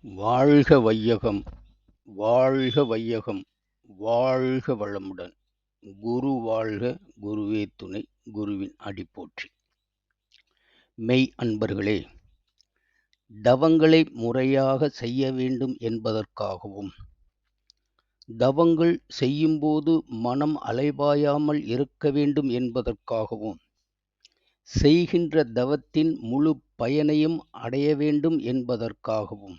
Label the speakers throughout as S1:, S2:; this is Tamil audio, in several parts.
S1: வாழ்க வையகம் வாழ்க வையகம் வாழ்க வளமுடன். குரு வாழ்க, குருவே துணை, குருவின் அடி போற்றி. மெய் அன்பர்களே, தவங்களை முறையாக செய்ய வேண்டும் என்பதற்காகவும், தவங்கள் செய்யும்போது மனம் அலைபாயாமல் இருக்க வேண்டும் என்பதற்காகவும், செய்கின்ற தவத்தின் முழு பயனையும் அடைய வேண்டும் என்பதற்காகவும்,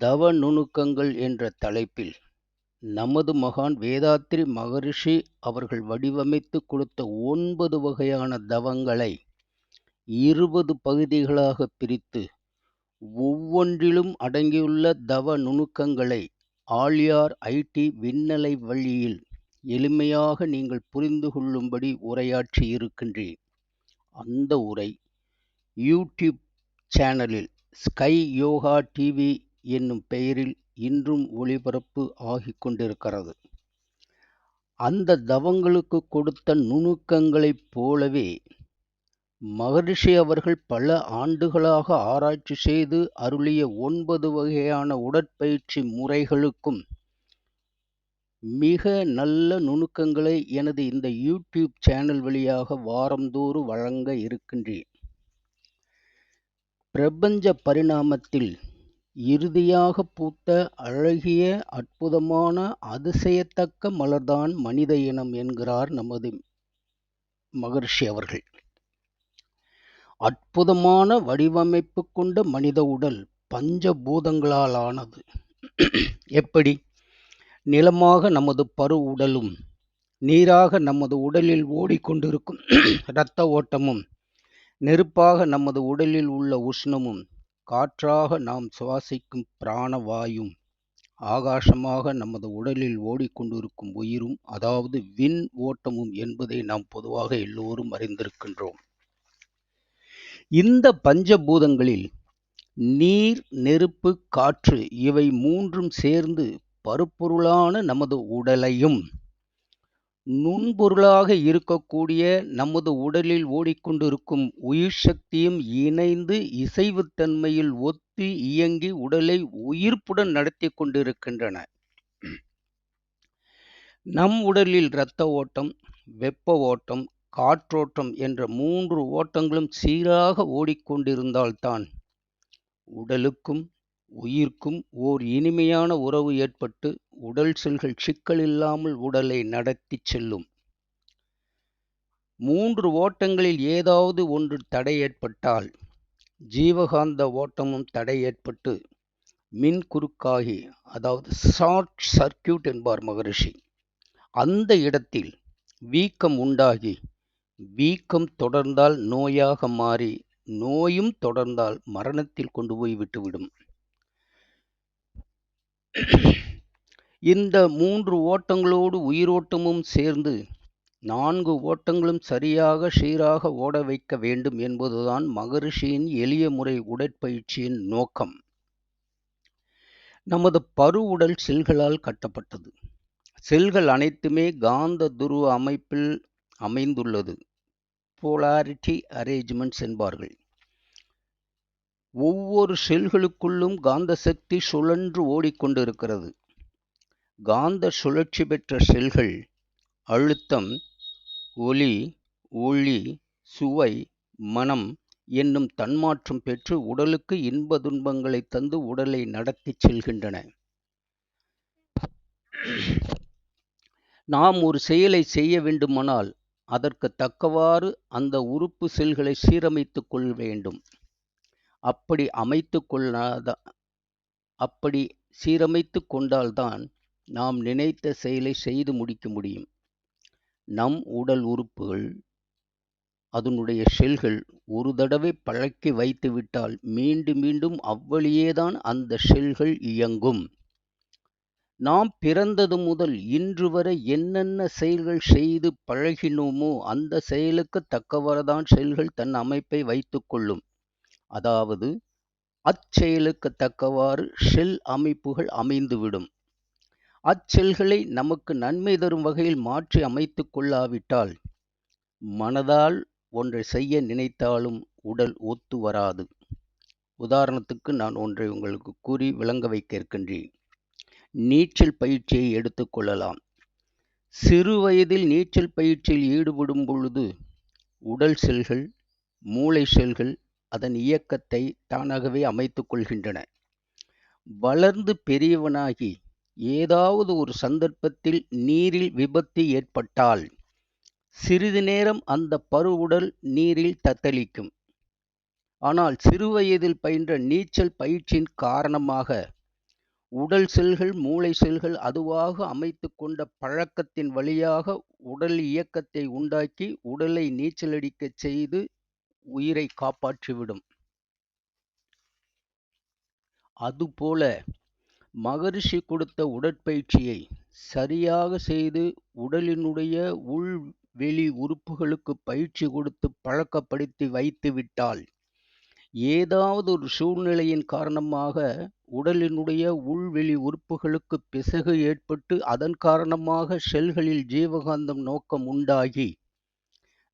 S1: தவ நுணுக்கங்கள் என்ற தலைப்பில் நமது மகான் வேதாத்ரி மகரிஷி அவர்கள் வடிவமைத்து கொடுத்த 9 வகையான தவங்களை 20 பகுதிகளாக பிரித்து, ஒவ்வொன்றிலும் அடங்கியுள்ள தவ நுணுக்கங்களை ஆழியார் ஐடி விண்ணலை வழியில் எளிமையாக நீங்கள் புரிந்து கொள்ளும்படி உரையாற்றி இருக்கின்றேன். அந்த உரை யூடியூப் சேனலில் ஸ்கை யோகா டிவி என்னும் பெயரில் இன்றும் ஒளிபரப்பு ஆகிக் கொண்டிருக்கிறது. அந்த தவங்களுக்கு கொடுத்த நுணுக்கங்களைப் போலவே மகரிஷி அவர்கள் பல ஆண்டுகளாக ஆராய்ச்சி செய்து அருளிய 9 வகையான உடற்பயிற்சி முறைகளுக்கும் மிக நல்ல நுணுக்கங்களை எனது இந்த யூடியூப் சேனல் வழியாக வாரந்தோறும் வழங்க இருக்கின்றேன். பிரபஞ்ச பரிணாமத்தில் இறுதியாக பூத்த அழகிய, அற்புதமான, அதிசயத்தக்க மலர்தான் மனித இனம் என்கிறார் நமது மகரிஷி அவர்கள். அற்புதமான வடிவமைப்பு கொண்ட மனித உடல் பஞ்சபூதங்களால் ஆனது. எப்படி? நிலமாக நமது பரு உடலும், நீராக நமது உடலில் ஓடிக்கொண்டிருக்கும் இரத்த ஓட்டமும், நெருப்பாக நமது உடலில் உள்ள உஷ்ணமும், காற்றாக நாம் சுவாசிக்கும் பிராணவாயும், ஆகாசமாக நமது உடலில் ஓடிக்கொண்டிருக்கும் உயிரும், அதாவது விண் ஓட்டமும் என்பதை நாம் பொதுவாக எல்லோரும் அறிந்திருக்கின்றோம். இந்த பஞ்சபூதங்களில் நீர், நெருப்பு, காற்று இவை மூன்றும் சேர்ந்து பருப்பொருளான நமது உடலையும், நுண்பொருளாக இருக்கக்கூடிய நமது உடலில் ஓடிக்கொண்டிருக்கும் உயிர் சக்தியும் இணைந்து இசைவுத்தன்மையில் ஒத்து இயங்கி உடலை உயிர்ப்புடன் நடத்தி கொண்டிருக்கின்றன. நம் உடலில் இரத்த ஓட்டம், வெப்ப ஓட்டம், காற்றோட்டம் என்ற 3 ஓட்டங்களும் சீராக ஓடிக்கொண்டிருந்தால்தான் உடலுக்கும் உயிர்க்கும் ஓர் இனிமையான உறவு ஏற்பட்டு உடல் செல்கள் சிக்கல் இல்லாமல் உடலை நடத்தி செல்லும். 3 ஓட்டங்களில் ஏதாவது ஒன்று தடை ஏற்பட்டால் ஜீவகாந்த ஓட்டமும் தடை ஏற்பட்டு மின் குறுக்காகி, அதாவது ஷார்ட் சர்க்கியூட் என்பார் மகரிஷி, அந்த இடத்தில் வீக்கம் உண்டாகி, வீக்கம் தொடர்ந்தால் நோயாக மாறி, நோயும் தொடர்ந்தால் மரணத்தில் கொண்டு போய் விட்டுவிடும். இந்த 3 ஓட்டங்களோடு உயிரோட்டமும் சேர்ந்து 4 ஓட்டங்களும் சரியாக சீராக ஓட வைக்க வேண்டும் என்பதுதான் மகரிஷியின் எளிய முறை உடற்பயிற்சியின் நோக்கம். நமது பரு உடல் செல்களால் கட்டப்பட்டது. செல்கள் அனைத்துமே காந்த துருவ அமைப்பில் அமைந்துள்ளது. போலாரிட்டி அரேஞ்ச்மெண்ட்ஸ் என்பார்கள். ஒவ்வொரு செல்களுக்குள்ளும் காந்த சக்தி சுழன்று ஓடிக்கொண்டிருக்கிறது. காந்த சுழற்சி பெற்ற செல்கள் அழுத்தம், ஒலி, ஒளி, சுவை, மனம் என்னும் தன்மாற்றம் பெற்று உடலுக்கு இன்ப துன்பங்களை தந்து உடலை நடத்தி செல்கின்றன. நாம் ஒரு செயலை செய்ய வேண்டுமானால் அதற்கு தக்கவாறு அந்த உறுப்பு செல்களை சீரமைத்துக் கொள்ள வேண்டும். அப்படி சீரமைத்து கொண்டால்தான் நாம் நினைத்த செயலை செய்து முடிக்க முடியும். நம் உடல் உறுப்புகள், அதனுடைய செல்கள் ஒரு தடவை பழக்கி வைத்துவிட்டால் மீண்டும் மீண்டும் அவ்வழியேதான் அந்த செல்கள் இயங்கும். நாம் பிறந்தது முதல் இன்று வரை என்னென்ன செயல்கள் செய்து பழகினோமோ அந்த செயலுக்கு தக்கவாறுதான் செல்கள் தன் அமைப்பை வைத்து கொள்ளும். அதாவது அச்செயலுக்கு தக்கவாறு செல் அமைப்புகள் அமைந்துவிடும். அச்செல்களை நமக்கு நன்மை தரும் வகையில் மாற்றி அமைத்து கொள்ளாவிட்டால் மனதால் ஒன்றை செய்ய நினைத்தாலும் உடல் ஒத்து வராது. உதாரணத்துக்கு நான் ஒன்றை உங்களுக்கு கூறி விளங்க வைக்க இருக்கின்றேன். நீச்சல் பயிற்சியை எடுத்துக்கொள்ளலாம். சிறு வயதில் நீச்சல் பயிற்சியில் ஈடுபடும் பொழுது உடல் செல்கள், மூளை செல்கள் அதன் இயக்கத்தை தானாகவே அமைத்துக் கொள்கின்றன. வளர்ந்து பெரியவனாகி ஏதாவது ஒரு சந்தர்ப்பத்தில் நீரில் விபத்து ஏற்பட்டால் சிறிது நேரம் அந்த பருவுடல் நீரில் தத்தளிக்கும். ஆனால் சிறுவயதில் பயின்ற நீச்சல் பயிற்சியின் காரணமாக உடல் செல்கள், மூளை செல்கள் அதுவாக அமைத்துக் கொண்ட பழக்கத்தின் வழியாக உடல் இயக்கத்தை உண்டாக்கி உடலை நீச்சலடிக்கச் செய்து உயிரை காப்பாற்றிவிடும். அதுபோல மகரிஷி கொடுத்த உடற்பயிற்சியை சரியாக செய்து உடலினுடைய உள் வெளி உறுப்புகளுக்கு பயிற்சி கொடுத்து பழக்கப்படுத்தி வைத்துவிட்டால் ஏதாவது ஒரு சூழ்நிலையின் காரணமாக உடலினுடைய உள்வெளி உறுப்புகளுக்கு பிசகு ஏற்பட்டு அதன் காரணமாக செல்களில் ஜீவகாந்தம் நோக்கம் உண்டாகி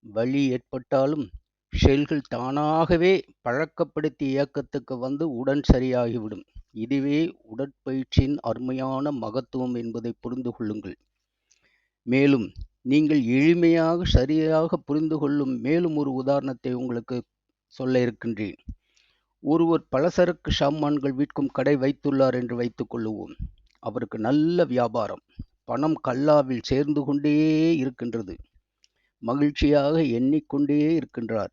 S1: வலி ஏற்பட்டாலும் செல்கள் தானாகவே பழக்கப்படுத்திய இயக்கத்துக்கு வந்து உடன் சரியாகிவிடும். இதுவே உடற்பயிற்சியின் அருமையான மகத்துவம் என்பதை புரிந்து கொள்ளுங்கள். மேலும் நீங்கள் எளிமையாக சரியாக புரிந்து கொள்ளும் மேலும் ஒரு உதாரணத்தை உங்களுக்கு சொல்ல இருக்கின்றேன். ஒருவர் பலசரக்கு சாமான்கள் விற்கும் கடை வைத்துள்ளார் என்று வைத்துக் கொள்ளுவோம். அவருக்கு நல்ல வியாபாரம், பணம் கல்லாவில் சேர்ந்து கொண்டே இருக்கின்றது. மகிழ்ச்சியாக எண்ணிக்கொண்டே இருக்கின்றார்.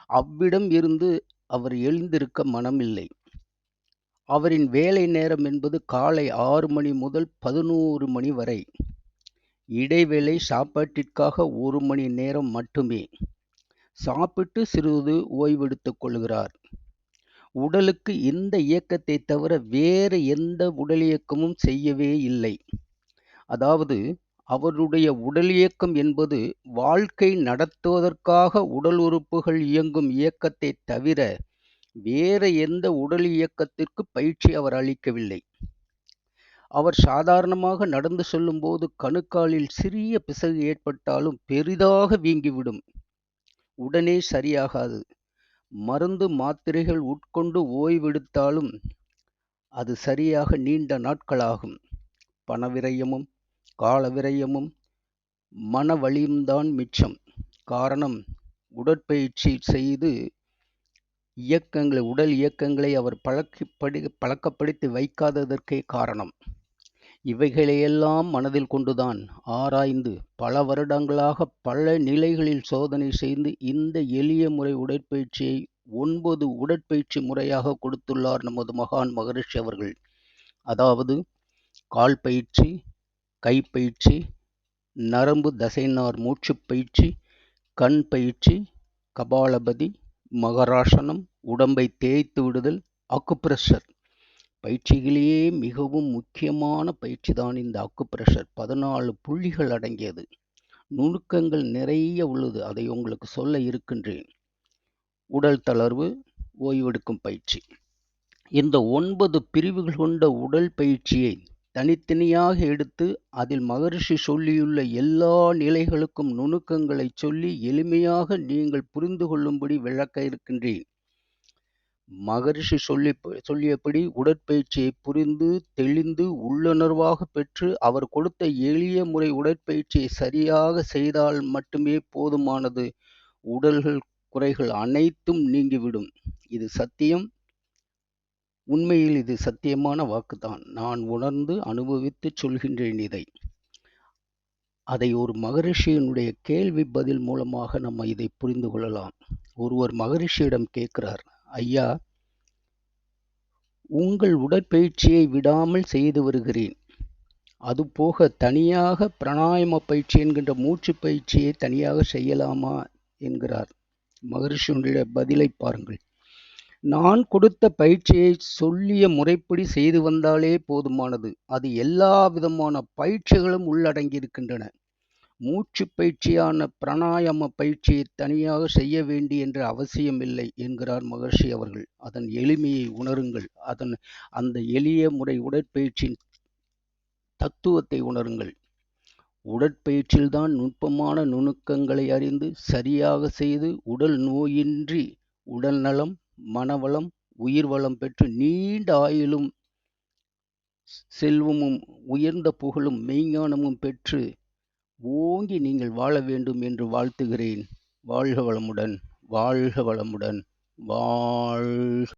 S1: அவ்விடம் இருந்து அவர் எழுந்திருக்க மனமில்லை. அவரின் வேலை நேரம் என்பது காலை 6 மணி முதல் 11 மணி வரை. இடைவேளை சாப்பாட்டிற்காக 1 மணி நேரம் மட்டுமே. சாப்பிட்டு சிறிது ஓய்வெடுத்துக் கொள்கிறார். உடலுக்கு இந்த இயக்கத்தை தவிர வேறு எந்த உடல் இயக்கமும் செய்யவே இல்லை. அதாவது அவருடைய உடல் இயக்கம் என்பது வாழ்க்கை நடத்துவதற்காக உடல் உறுப்புகள் இயங்கும் இயக்கத்தை தவிர வேறு எந்த உடல் இயக்கத்திற்கு பயிற்சி அவர் அளிக்கவில்லை. அவர் சாதாரணமாக நடந்து செல்லும்போது கணுக்காலில் சிறிய பிசகு ஏற்பட்டாலும் பெரிதாக வீங்கிவிடும். உடனே சரியாகாது. மருந்து மாத்திரைகள் உட்கொண்டு ஓய்வெடுத்தாலும் அது சரியாக நீண்ட நாட்களாகும். பணவிரயமும் கால விரயமும் மன வலியும்தான் மிச்சம். காரணம், உடற்பயிற்சி செய்து உடல் இயக்கங்களை அவர் பழக்கப்படுத்தி வைக்காததற்கே காரணம். இவைகளையெல்லாம் மனதில் கொண்டுதான் ஆராய்ந்து பல வருடங்களாக பல நிலைகளில் சோதனை செய்து இந்த எளிய முறை உடற்பயிற்சியை 9 உடற்பயிற்சி முறையாக கொடுத்துள்ளார் நமது மகான் மகரிஷி அவர்கள். அதாவது கால் பயிற்சி, கைப்பயிற்சி, நரம்பு தசைநார் மூச்சு பயிற்சி, கண் பயிற்சி, கபாலபதி, மகராசனம், உடம்பை தேய்த்து விடுதல், அக்குப்ரெஷர். பயிற்சிகளிலேயே மிகவும் முக்கியமான பயிற்சிதான் இந்த அக்குப்ரெஷர். 14 புள்ளிகள் அடங்கியது. நுணுக்கங்கள் நிறைய உள்ளது. அதை உங்களுக்கு சொல்ல இருக்கின்றேன். உடல் தளர்வு, ஓய்வெடுக்கும் பயிற்சி. இந்த 9 பிரிவுகள் கொண்ட உடல் பயிற்சியை தனித்தனியாக எடுத்து அதில் மகரிஷி சொல்லியுள்ள எல்லா நிலைகளுக்கும் நுணுக்கங்களை சொல்லி எளிமையாக நீங்கள் புரிந்து கொள்ளும்படி விளக்க இருக்கின்றேன். மகரிஷி சொல்லியபடி உடற்பயிற்சியை புரிந்து தெளிந்து உள்ளுணர்வாக பெற்று அவர் கொடுத்த எளிய முறை உடற்பயிற்சியை சரியாக செய்தால் மட்டுமே போதுமானது. உடல்கள் குறைகள் அனைத்தும் நீங்கிவிடும். இது சத்தியம். உண்மையில் இது சத்தியமான வாக்குதான். நான் உணர்ந்து அனுபவித்து சொல்கின்றேன் இதை. அதை ஒரு மகரிஷியினுடைய கேள்வி பதில் மூலமாக நம்ம இதை புரிந்து கொள்ளலாம். ஒருவர் மகரிஷியிடம் கேட்கிறார், ஐயா, உங்கள் உடற்பயிற்சியை விடாமல் செய்து வருகிறேன். அதுபோக தனியாக பிராணாயாம பயிற்சி என்கின்ற மூச்சு பயிற்சியை தனியாக செய்யலாமா என்கிறார். மகரிஷியினுடைய பதிலை பாருங்கள். நான் கொடுத்த பயிற்சியை சொல்லிய முறைப்படி செய்து வந்தாலே போதுமானது. அது எல்லா விதமான பயிற்சிகளும் உள்ளடங்கியிருக்கின்றன. மூச்சு பயிற்சியான பிராணாயாம பயிற்சியை தனியாக செய்ய வேண்டிய என்ற அவசியமில்லை என்கிறார் மகரிஷி அவர்கள். அதன் எளிமையை உணருங்கள். அந்த எளிய முறை உடற்பயிற்சியின் தத்துவத்தை உணருங்கள். உடற்பயிற்சியில்தான் நுட்பமான நுணுக்கங்களை அறிந்து சரியாக செய்து உடல் நோயின்றி உடல் நலம், மனவளம், உயிர் வளம் பெற்று நீண்ட ஆயுளும் செல்வமும் உயர்ந்த புகழும் மெய்ஞானமும் பெற்று ஓங்கி நீங்கள் வாழ வேண்டும் என்று வாழ்த்துகிறேன். வாழ்க வளமுடன், வாழ்க வளமுடன், வாழ்க